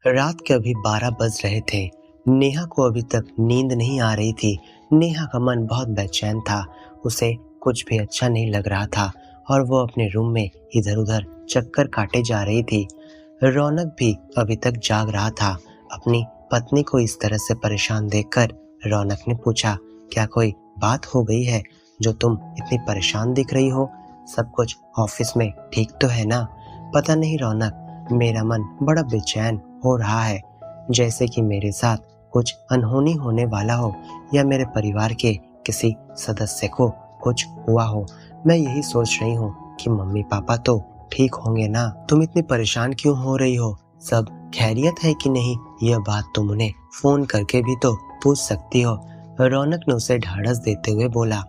रात के अभी 12 बज रहे थे। नेहा को अभी तक नींद नहीं आ रही थी। नेहा का मन बहुत बेचैन था। उसे कुछ भी अच्छा नहीं लग रहा था और वो अपने रूम में इधर उधर चक्कर काटे जा रही थी। रौनक भी अभी तक जाग रहा था। अपनी पत्नी को इस तरह से परेशान देखकर रौनक ने पूछा, क्या कोई बात हो गई है जो तुम इतनी परेशान दिख रही हो? सब कुछ ऑफिस में ठीक तो है ना? पता नहीं रौनक, मेरा मन बड़ा बेचैन हो रहा है, जैसे कि मेरे साथ कुछ अनहोनी होने वाला हो या मेरे परिवार के किसी सदस्य को कुछ हुआ हो। मैं यही सोच रही हूँ कि मम्मी पापा तो ठीक होंगे ना? तुम इतनी परेशान क्यों हो रही हो? सब खैरियत है कि नहीं? यह बात तुम उन्हें फोन करके भी तो पूछ सकती हो। रौनक ने उसे ढाढ़स देते हुए बोला,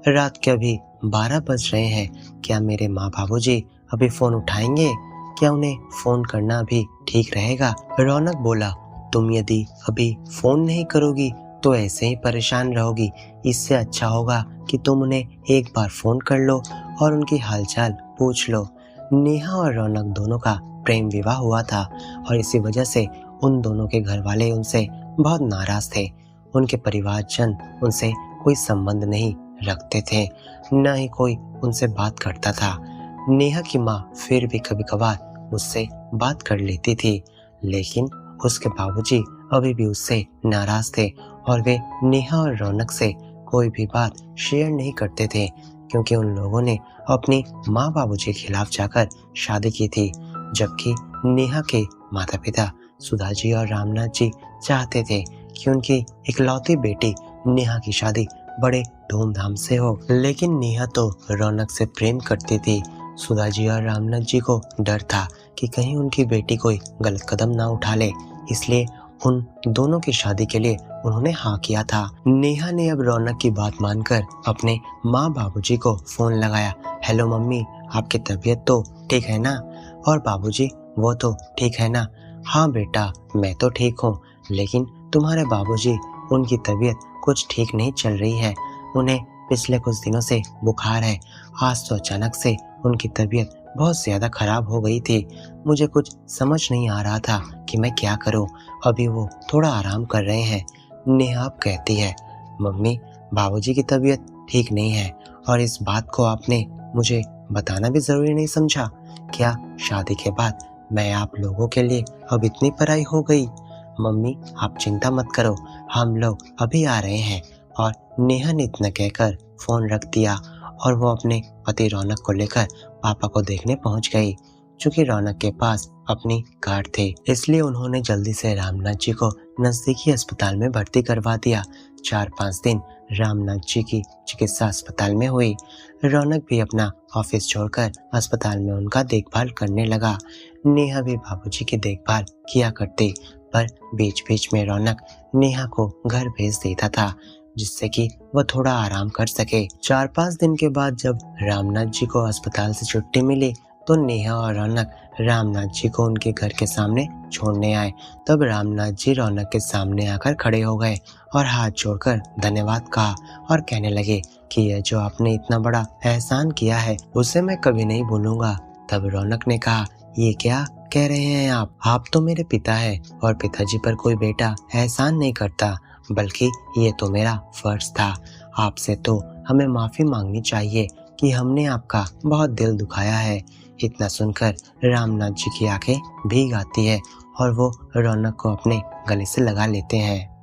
रात के अभी 12 बज रहे हैं। क्या मेरे माँ बाबूजी अभी फोन उठाएंगे? क्या उन्हें फोन करना भी ठीक रहेगा? रौनक बोला, तुम यदि अभी फोन नहीं करोगी तो ऐसे ही परेशान रहोगी। इससे अच्छा होगा कि तुम उन्हें एक बार फोन कर लो और उनकी हालचाल पूछ लो। नेहा और रौनक दोनों का प्रेम विवाह हुआ था और इसी वजह से उन दोनों के घर वाले उनसे बहुत नाराज थे। उनके परिवारजन उनसे कोई संबंध नहीं रखते थे, न ही कोई उनसे बात करता था। नेहा की माँ फिर भी कभी कभार मुझसे बात कर लेती थी, लेकिन उसके बाबूजी अभी भी उससे नाराज थे और वे नेहा और रौनक से कोई भी बात शेयर नहीं करते थे, क्योंकि उन लोगों ने अपनी माँ बाबूजी के खिलाफ जाकर शादी की थी। जबकि नेहा के माता पिता सुधा जी और रामनाथ जी चाहते थे कि उनकी इकलौती बेटी नेहा की शादी बड़े धूमधाम से हो, लेकिन नेहा तो रौनक से प्रेम करती थी। सुधा जी और रामनाथ जी को डर था कि कहीं उनकी बेटी कोई गलत कदम ना उठा ले, इसलिए उन दोनों की शादी के लिए उन्होंने हाँ किया था। नेहा ने अब रौनक की बात मानकर अपने माँ बाबूजी को फोन लगाया। हेलो मम्मी, आपकी तबीयत तो ठीक है ना? और बाबूजी, वो तो ठीक है ना? हाँ बेटा, मैं तो ठीक हूँ, लेकिन तुम्हारे बाबूजी, उनकी तबीयत कुछ ठीक नहीं चल रही है। उन्हें पिछले कुछ दिनों से बुखार है। आज तो अचानक से उनकी तबीयत बहुत ज्यादा खराब हो गई थी। मुझे कुछ समझ नहीं आ रहा था कि मैं क्या करूं। अभी वो थोड़ा आराम कर रहे हैं। नेहा अब कहती है, मम्मी, बाबूजी की तबीयत ठीक नहीं है और इस बात को आपने मुझे बताना भी जरूरी नहीं समझा क्या? शादी के बाद मैं आप लोगों के लिए अब इतनी पराई हो गई? मम्मी, आप चिंता मत करो, हम लोग अभी आ रहे हैं। और नेहा ने इतना कहकर फोन रख दिया और वो अपने पति रौनक को लेकर पापा को देखने पहुंच गई। चूंकि रौनक के पास अपनी कार थी, इसलिए उन्होंने जल्दी से रामनाथ जी को नजदीकी अस्पताल में भर्ती करवा दिया। 4-5 दिन रामनाथ जी की चिकित्सा अस्पताल में हुई। रौनक भी अपना ऑफिस छोड़कर अस्पताल में उनका देखभाल करने लगा। नेहा भी बाबूजी की देखभाल किया करती, पर बीच बीच में रौनक नेहा को घर भेज देता था, जिससे कि वह थोड़ा आराम कर सके। 4-5 दिन के बाद जब रामनाथ जी को अस्पताल से छुट्टी मिली तो नेहा और रौनक रामनाथ जी को उनके घर के सामने छोड़ने आए। तब रामनाथ जी रौनक के सामने आकर खड़े हो गए और हाथ जोड़कर धन्यवाद कहा और कहने लगे कि यह जो आपने इतना बड़ा एहसान किया है उसे मैं कभी नहीं भूलूंगा। तब रौनक ने कहा, ये क्या कह रहे हैं आप तो मेरे पिता है और पिताजी पर कोई बेटा एहसान नहीं करता, बल्कि ये तो मेरा फर्ज था। आपसे तो हमें माफी मांगनी चाहिए कि हमने आपका बहुत दिल दुखाया है। इतना सुनकर रामनाथ जी की आंखें भीग आती है और वो रौनक को अपने गले से लगा लेते हैं।